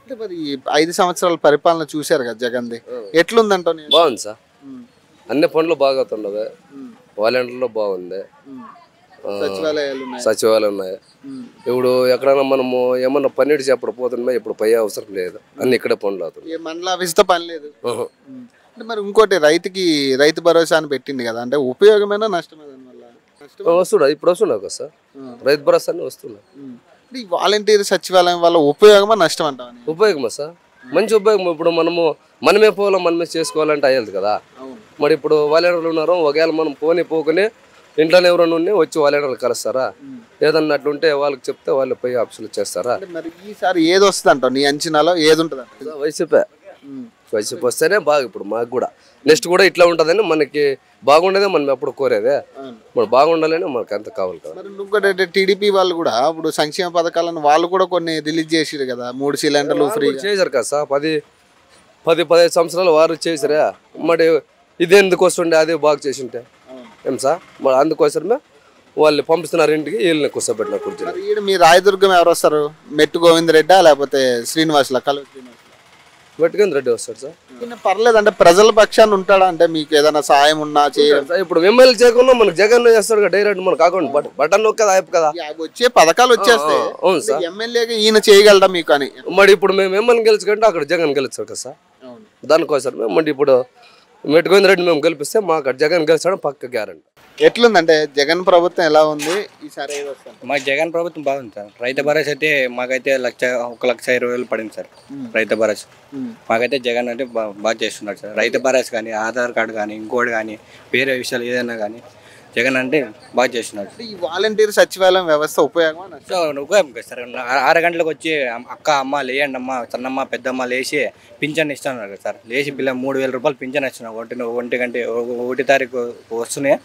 అంటే మరి 5 సంవత్సరాల పరిపాలన చూశారు కదా జగన్ది, ఎట్లుందంటావు? బాగుంది సార్, అన్ని పనులు బాగుతుండదు, వాలంటీర్లో బాగుంది, సచివాలయాలు ఉన్నాయి. ఇప్పుడు ఎక్కడైనా మనము ఏమన్నా పన్నీటి చేపడు పోతున్నా ఇప్పుడు పోయే అవసరం లేదు, అన్ని ఇక్కడే పనులు అవుతుంది. మండల ఆఫీస్తో పని లేదు. అంటే మరి ఇంకోటి రైతు భరోసా అని పెట్టింది కదా, అంటే ఉపయోగమైనా నష్టమే దానివల్ల? వస్తున్నా ఇప్పుడు వస్తున్నావు కదా సార్, రైతు భరోసా అన్ని వస్తున్నాయి. ఈ వాలంటీర్ సచివాలయం వల్ల ఉపయోగమా నష్టం అంటావా? ఉపయోగమా సార్, మంచి ఉపయోగం. ఇప్పుడు మనమే పోవాలో మనమే చేసుకోవాలంటే అయ్యేది కదా. మరి ఇప్పుడు వాలంటీర్లు ఉన్నారు, ఒకవేళ మనం పోకుని ఇంట్లోనే ఎవరైనా ఉండి వచ్చి వాలంటీర్లు కలుస్తారా? ఏదన్నా అట్లుంటే వాళ్ళకి చెప్తే వాళ్ళు పోయి ఆఫీసులు చేస్తారా? మరి ఈసారి ఏది వస్తుంది అంటావు నీ అంచనాలో? ఏది ఉంటుంది? వైసీపీ వస్తేనే బాగా. ఇప్పుడు మాకు కూడా నెక్స్ట్ కూడా ఇట్లా ఉంటుందని మనకి బాగుండేదే మనం ఎప్పుడు కోరేదే, మనం బాగుండాలని మనకు అంత కావాలి కదా. మరి ఇంకోటి టీడీపీ వాళ్ళు కూడా ఇప్పుడు సంక్షేమ పథకాలను వాళ్ళు కూడా కొన్ని రిలీజ్ చేసిరు కదా, 3 సిలిండర్లు ఫ్రీ చేశారు కదా సార్. 15 సంవత్సరాలు వారు చేసారే, మరి ఇది ఎందుకు వస్తుండే? అదే బాగా చేసింటే ఏం సార్, మరి అందుకోసమే వాళ్ళు పంపిస్తున్నారు ఇంటికి, వీళ్ళని కూర్చోబెట్టిన కూర్చొని. మీ రాయదుర్గం ఎవరు వస్తారు? మెట్టు గోవింద్ రెడ్డా లేకపోతే శ్రీనివాసుల? మెట్టుగోవింద్ రెడ్డి వస్తాడు సార్. పర్లేదు, అంటే ప్రజల పక్షాన్ని ఉంటాడా? అంటే మీకు ఏదైనా సాయం ఉన్నా చేయాలి. ఇప్పుడు ఎమ్మెల్యే చేయకుండా మనకు జగన్ చేస్తాడు కదా, డైరెక్ట్ మనకు అకౌంట్ బటన్ నొక్కదా అయిపు కదా, వచ్చే పథకాలు వచ్చేస్తాయి. అవును సార్, ఎమ్మెల్యేగా ఈయన చేయగలరా మీకు అని? మరి ఇప్పుడు మేము ఎమ్మెల్యే గెలుచుకుంటే అక్కడ జగన్ గెలుస్తాడు కదా సార్, దానికోసం మరి ఇప్పుడు మెట్టుగోవింద్ రెడ్డి మేము గెలిపిస్తే మాకు జగన్ గెలిచాడు పక్క గ్యారెంటీ. ఎట్లుందంటే జగన్ ప్రభుత్వం ఎలా ఉంది ఈసారి? మాకు జగన్ ప్రభుత్వం బాగుంది సార్. రైతు భరోసా అయితే మాకైతే 1,20,000 పడింది సార్ రైతు భరోసా. మాకైతే జగన్ అంటే బాగా చేస్తున్నాడు సార్. రైతు భరోసా కానీ, ఆధార్ కార్డు కానీ, ఇంకోటి కానీ, వేరే విషయాలు ఏదైనా కానీ జగన్ అంటే బాగా చేస్తున్నాడు. ఈ వాలంటీర్ సచివాలయం వ్యవస్థ ఉపయోగం సార్. 6 గంటలకు వచ్చి అక్క అమ్మ లేయండి, అమ్మ సన్నమ్మ పెద్దమ్మ లేచి పింఛన్ ఇస్తున్నారు కదా సార్. లేచి పిల్ల 3,000 రూపాయలు పింఛన్ ఇస్తున్నారు. 1 గంట 1 తారీఖు వస్తున్నాయి.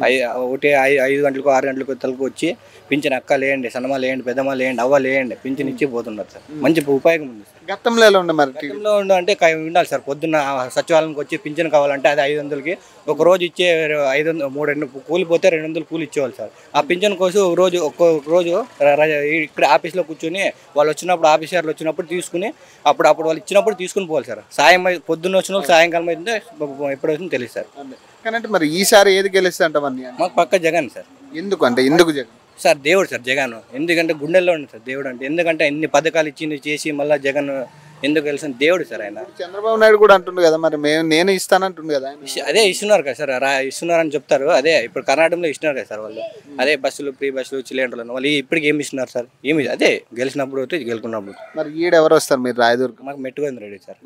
5 గంటలకు 6 గంటలకు తలకు వచ్చి పింఛన్ అక్క లేయండి, సన్నమ్మ లేయండి, పెద్దమ్మ లేయండి, అవ్వ లేయండి పింఛన్ ఇచ్చి పోతున్నారు సార్. మంచి ఉపయోగం ఉంది. గతంలో ఎలా ఉండే? మరి గతంలో అంటే ఉండాలి సార్. పొద్దున్న సచివాలయంకి వచ్చి పింఛన్ కావాలంటే అది 500కి ఒక రోజు ఇచ్చే 500 కూలిపోతే 200 కూలి ఇచ్చేవాళ్ళు సార్. ఆ పింఛన్ కోసం ఒక్కొక్క రోజు ఇక్కడ ఆఫీస్లో కూర్చొని వాళ్ళు వచ్చినప్పుడు, ఆఫీసర్లు వచ్చినప్పుడు తీసుకుని అప్పుడు వాళ్ళు ఇచ్చినప్పుడు తీసుకుని పోవాలి సార్. పొద్దున్న వచ్చిన వాళ్ళు సాయంకాలం అయితే ఎప్పుడు వచ్చిందో తెలియదు సార్. కానీ మరి ఈసారి ఏది గెలుస్తా అంటామని? మాకు పక్క జగన్ సార్. ఎందుకు జగన్ సార్? దేవుడు సార్ జగన్. ఎందుకంటే గుండెల్లో ఉంది సార్ దేవుడు అంటే. ఎందుకంటే ఎన్ని పథకాలు చేసి మళ్ళీ జగన్ ఎందుకు తెలిసిన దేవుడు సార్ ఆయన. చంద్రబాబు నాయుడు కూడా అంటుండు కదా, మరి నేను ఇస్తానంటుండు కదా. అదే ఇస్తున్నారు కదా సార్, ఇస్తున్నారని చెప్తారు. అదే ఇప్పుడు కర్ణాటకలో ఇస్తున్నారు కదా సార్ వాళ్ళు. అదే బస్సులు, ఫ్రీ బస్సులు, సిలిండర్లు వాళ్ళు ఇప్పటికి ఏమి ఇస్తున్నారు సార్? ఏమి అదే గెలిచినప్పుడు గెలుకున్నప్పుడు. మరి ఎవరు వస్తారు మీరు రాయదుర్గం? మాకు మెట్టుగోవింద్ రెడ్డి సార్.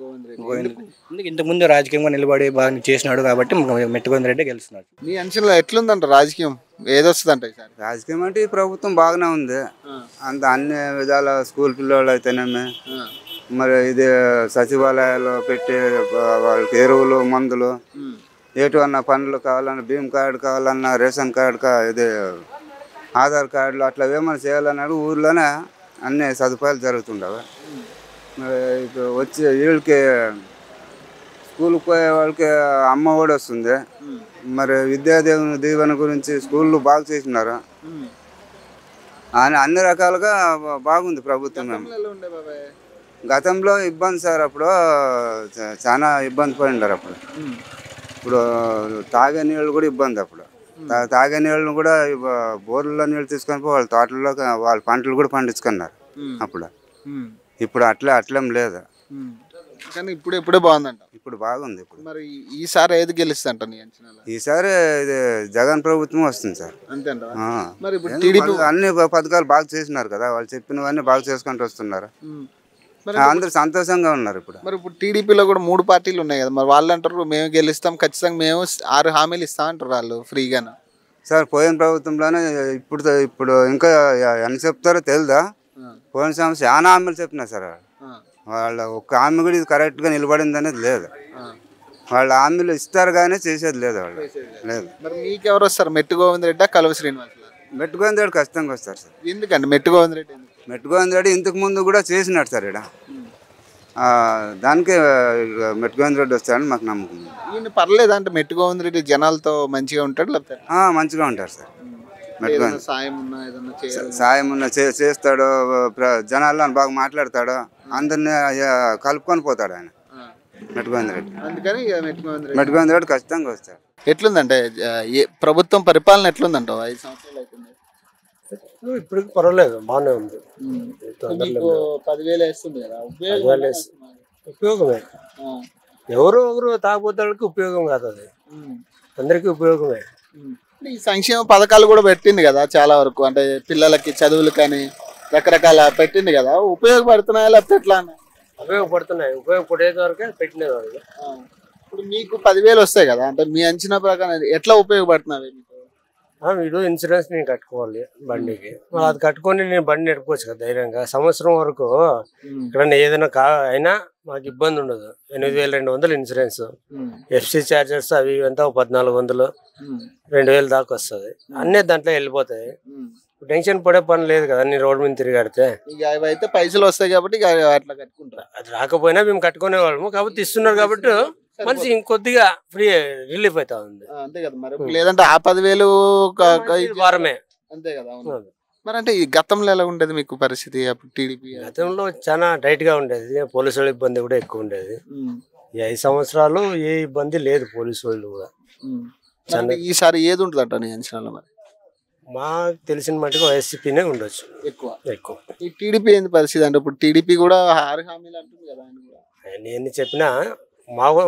ఇంతకుముందు రాజకీయంగా నిలబడి బాగా చేసినాడు కాబట్టి మెట్టుగోవింద్ రెడ్డి గెలుస్తున్నాడు. నీ అంచనాలో ఎట్లుందంట రాజకీయం? ఏదొస్తుందంట ఈసారి? రాజకీయం అంటే ఈ ప్రభుత్వం బాగానే ఉంది అంత అన్ని విధాల. స్కూల్ పిల్లలు అయితేనేమి, మరి ఇది సచివాలయాలు పెట్టి వాళ్ళకి ఎరువులు, మందులు, ఎటువన్నా పనులు కావాలన్నా, భీమ్ కార్డు కావాలన్నా, రేషన్ కార్డు ఇది ఆధార్ కార్డులు అట్లా ఏమైనా చేయాలన్నాడు ఊర్లోనే అన్ని సదుపాయాలు జరుగుతుండవు. మరి ఇప్పుడు వచ్చి వీళ్ళకి స్కూల్కి పోయే వాళ్ళకి అమ్మ ఒడి వస్తుంది. మరి విద్యాదేవుని దీవెన గురించి స్కూళ్ళు బాగా చేసినారు. అన్ని రకాలుగా బాగుంది ప్రభుత్వం. గతంలో ఇబ్బంది సార్, అప్పుడు చాలా ఇబ్బంది పడినారు. ఇప్పుడు తాగే నీళ్ళు కూడా ఇబ్బంది. అప్పుడు తాగే నీళ్ళను కూడా బోర్లలో నీళ్ళు తీసుకొని వాళ్ళ తోటల్లో వాళ్ళ పంటలు కూడా పండించుకున్నారు అప్పుడు. ఇప్పుడు అట్లేం లేదు. కానీ ఇప్పుడే బాగుందంట. ఇప్పుడు బాగుంది. ఇప్పుడు మరి ఈసారి ఏది గెలుస్తా నీ అంచనాలో? ఈసారి ఇది జగన్ ప్రభుత్వం వస్తుంది సార్. అంతేంట. మరి అన్ని పథకాలు బాగా చేసినారు కదా, వాళ్ళు చెప్పినవన్నీ బాగా చేసుకుంటూ వస్తున్నారు. అందరూ సంతోషంగా ఉన్నారు. ఇప్పుడు టీడీపీలో కూడా 3 పార్టీలు ఉన్నాయి కదా, మరి వాళ్ళు అంటారు మేము గెలుస్తాం ఖచ్చితంగా, మేము 6 హామీలు ఇస్తాం అంటారు వాళ్ళు ఫ్రీగానే సార్. పోయిన ప్రభుత్వంలోనే ఇప్పుడు ఇంకా ఎన్ని చెప్తారో తెలుదా? పోయిన సంవత్సరం చాలా హామీలు చెప్పినా సార్. వాళ్ళ ఒక్క హామీ కూడా ఇది కరెక్ట్గా నిలబడింది అనేది లేదు. వాళ్ళ హామీలు ఇస్తారు కానీ చేసేది లేదు వాళ్ళు. లేదు. మరి మీకు ఎవరు వస్తారు? మెట్టుగోవింద్ రెడ్డి, కలువ శ్రీనివాస్? మెట్టుగోవింద్ రెడ్డి ఖచ్చితంగా వస్తారు సార్. ఎందుకండి మెట్టుగోవింద్ రెడ్డి? మెట్టుగోవింద్ రెడ్డి ఇంతకు ముందు కూడా చేసినాడు సార్ ఇక్కడ. దానికి మెట్టుగోవింద్ రెడ్డి వస్తాడని మాకు నమ్మకం. ఈయన పర్లేదు అంటే మెట్టుగోవింద్ రెడ్డి జనాలతో మంచిగా ఉంటాడు లేకపోతే? మంచిగా ఉంటారు సార్. సాయం ఉన్నా చేస్తాడు, జనాల్లో బాగా మాట్లాడతాడు, అందరిని కలుపుకొని పోతాడు ఆయన మెట్టుగోవింద రెడ్డి. అందుకని ఇక మెట్టుగోవింద రెడ్డి ఖచ్చితంగా వస్తాడు. ఎట్లుందంటే ప్రభుత్వం పరిపాలన ఎట్లుందంటావు 5 సంవత్సరాలు అవుతుంది? ఇప్పుడు పర్వాలేదు, బాగానే ఉంది. మీకు 10,000 వేస్తుంది కదా, ఉపయోగమే. ఎవరో ఒకరు తాగుబోతాళ్ళకి ఉపయోగం కాదు, అది అందరికీ ఉపయోగమే. ఈ సంక్షేమ పథకాలు కూడా పెట్టింది కదా చాలా వరకు, అంటే పిల్లలకి చదువులు కానీ రకరకాల పెట్టింది కదా, ఉపయోగపడుతున్నాయా లేకపోతే ఎట్లా? ఉపయోగపడుతున్నాయి, ఉపయోగపడేది వరకే పెట్టినది వాళ్ళు. ఇప్పుడు మీకు 10,000 వస్తాయి కదా, అంటే మీ అంచనా ప్రకారం ఎట్లా ఉపయోగపడుతున్నాయి? వీడు ఇన్సూరెన్స్ నేను కట్టుకోవాలి బండికి, అది కట్టుకొని నేను బండి నడుపుకోవచ్చు కదా ధైర్యంగా. సంవత్సరం వరకు ఇక్కడ ఏదైనా అయినా మాకు ఇబ్బంది ఉండదు. 8,200 ఇన్సూరెన్స్, ఎఫ్సి చార్జెస్ అవి అంతా 1,400, 2,000 దాకా వస్తుంది. అన్నీ దాంట్లో వెళ్ళిపోతాయి. టెన్షన్ పడే పని లేదు కదా, నీ రోడ్డు మీద తిరిగాడితే. అయితే పైసలు వస్తాయి కాబట్టి అట్లా కట్టుకుంటారు. అది రాకపోయినా మేము కట్టుకునే వాళ్ళము, కాబట్టి ఇస్తున్నారు కాబట్టి మనిషి ఇంకొద్దిగా ఫ్రీ రిలీఫ్ అవుతా ఉంది. అంతే కదా మరి, లేదంటే ఆ 10,000 వారమే అంతే కదా. మరి అంటే ఈ గతంలో ఎలా ఉండేది మీకు పరిస్థితి అప్పుడు టీడీపీ? గతంలో చాలా టైట్ గా ఉండేది, పోలీసు వాళ్ళ ఇబ్బంది కూడా ఎక్కువ ఉండేది. ఈ 5 సంవత్సరాలు ఏ ఇబ్బంది లేదు, పోలీసు వాళ్ళు కూడా. ఈసారి ఏది ఉంటుంది అంట నీ అంచనాలో? మరి మాకు తెలిసిన మటుకు వైసీపీనే ఉండొచ్చు ఎక్కువ. ఈ టీడీపీ ఏంది పరిస్థితి అంటే, ఇప్పుడు టీడీపీ కూడా 6 హామీలు అంటుంది కదా. నేను చెప్పినా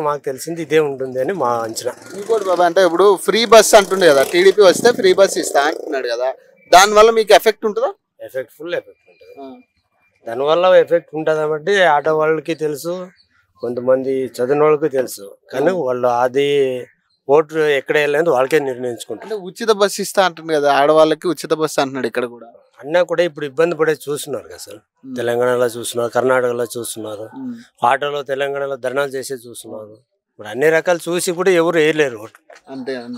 మాకు తెలిసింది ఇదే ఉంటుంది అని మా అంచనా. ఇంకోటి బాబా, అంటే ఇప్పుడు ఫ్రీ బస్ అంటుండే కదా, టీడీపీ వస్తే ఫ్రీ బస్ ఇస్తా అంటున్నాడు కదా, దానివల్ల మీకు ఎఫెక్ట్ ఉంటుందా? ఫుల్ ఎఫెక్ట్ ఉంటుంది. దానివల్ల ఎఫెక్ట్ ఉంటుంది కాబట్టి ఆటో వాళ్ళకి తెలుసు, కొంతమంది చదివిన వాళ్ళకి తెలుసు, కానీ వాళ్ళు అది ఓటు ఎక్కడ వెళ్ళలేదు వాళ్ళకే నిర్ణయించుకుంటారు. అంటే ఉచిత బస్సు ఇస్తా అంటుంది కదా, ఆడవాళ్ళకి ఉచిత బస్సు అంటున్నాడు ఇక్కడ కూడా. అన్నా కూడా ఇప్పుడు ఇబ్బంది పడే చూస్తున్నారు కదా సార్, తెలంగాణలో చూస్తున్నారు, కర్ణాటకలో చూస్తున్నారు, ఆటోలో తెలంగాణలో ధర్నాలు చేసే చూస్తున్నారు. ఇప్పుడు అన్ని రకాలు చూసి కూడా ఎవరు వేయలేరు ఓటు,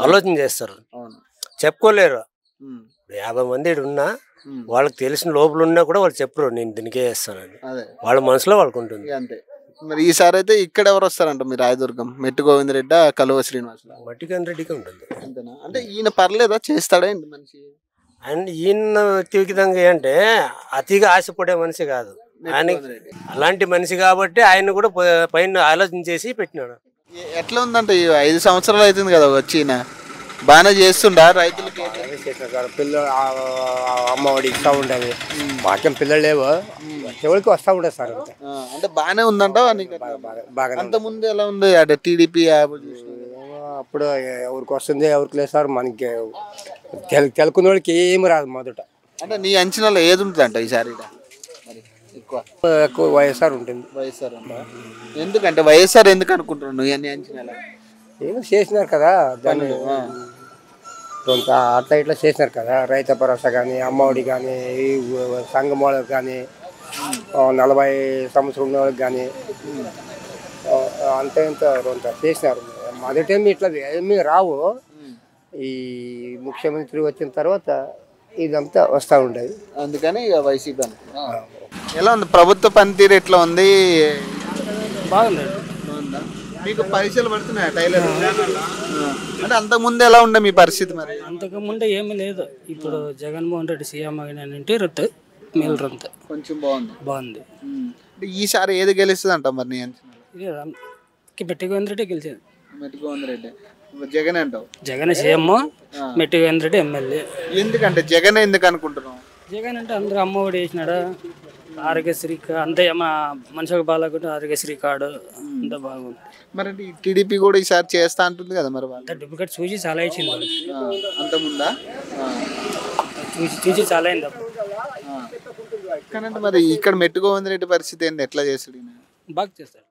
ఆలోచన చేస్తారు, చెప్పుకోలేరు. 50 మంది ఉన్నా వాళ్ళకి తెలిసిన లోపల ఉన్నా కూడా వాళ్ళు చెప్పరు నేను దీనికే వేస్తానని, వాళ్ళ మనసులో వాళ్ళకు ఉంటుంది. అంతే. మరి ఈసారి అయితే ఇక్కడ ఎవరు వస్తారంట మీరు? రాయదుర్గం మెట్టు గోవింద రెడ్డి, కలువ శ్రీనివాస్? మట్టికాన్ రెడ్డికి ఉంటుంది. అంతేనా? అంటే ఈయన పర్లేదా, చేస్తాడా ఏంటి మనిషి? అండ్ ఈయన వ్యక్తిగతంగా ఏంటంటే అతిగా ఆశపడే మనిషి కాదు ఆయన, అలాంటి మనిషి కాబట్టి ఆయన కూడా పైన ఆలోచన చేసి పెట్టినాడు. ఎట్లా ఉందంటే 5 సంవత్సరాలు అవుతుంది కదా వచ్చి, బాగానే చేస్తుండా రైతులకి? పిల్లలు అమ్మఒడి ఇస్తా ఉండేది, మాకేం పిల్లలు లేవు, ఎవరికి వస్తా ఉండదు సార్. అంటే బాగానే ఉందంట బాగా. అంత ముందు ఎలా ఉంది అంటే టీడీపీ? అప్పుడు ఎవరికి వస్తుంది ఎవరికి లేదు సార్, మనకి తెలుకున్న వాళ్ళకి ఏమి రాదు మొదట. అంటే నీ అంచనాలో ఏది ఉంటుంది అంట ఈసారి? ఎక్కువ వైఎస్ఆర్ ఉంటుంది. వైఎస్ఆర్ అంట. ఎందుకంటే వైఎస్ఆర్ ఎందుకు అనుకుంటున్నాను నీ అంచనాలో? ఏమో చేసినారు కదా దాన్ని, కొంత అట్లా ఇట్లా చేసినారు కదా, రైతు భరోసా కానీ, అమ్మఒడి కానీ, సంఘం వాళ్ళకి కానీ, 40 సంవత్సరం ఉన్న వాళ్ళకి కానీ అంత ఇంత కొంత చేసినారు. మొదటేమి ఇట్లా ఏమీ రావు, ఈ ముఖ్యమంత్రి వచ్చిన తర్వాత ఇదంతా వస్తూ ఉండేది, అందుకని వైసీపీ. ఎలా ఉంది ప్రభుత్వ పనితీరు, ఎట్లా ఉంది? బాగుంది. మీకు పైసలు పడుతున్నాయా టైలర్? అంటే అంతకు ముందు ఎలా ఉండే మీ పరిస్థితి? మరి అంతకు ముందే ఏమీ లేదు. ఇప్పుడు జగన్మోహన్ రెడ్డి సీఎం అయినంటే మేలురంత కొంచెం బాగుంది. ఈసారి ఏది గెలుస్తుంది అంట మరి నీ అంచనా? మెట్టు గోవింద రెడ్డి గెలిచేది. మెట్టు గోవింద రెడ్డి. జగన్ అంటావు? జగన్ సీఎం, మెట్టు గోవింద రెడ్డి ఎమ్మెల్యే. ఎందుకంటే జగన్ ఎందుకు అనుకుంటున్నావు? జగన్ అంటే అందరూ అమ్మఒడి వేసినాడు, ఆరోగ్యశ్రీ అంతే, మనుషులకు బాగాలేకుంటే ఆరోగ్యశ్రీ కార్డు అంత బాగుంది. మరి టీడీపీ కూడా ఈసారి చేస్తా అంటుంది కదా, మరి డూప్లికేట్ చూసి చాలా ఇచ్చింది. అంత ముందా చూసి చాలా అయింది. కానీ మరి ఇక్కడ మెట్టు గోవింద రెడ్డి పరిస్థితి ఏంటి, ఎట్లా చేస్తాడు? బాగా చేస్తాడు.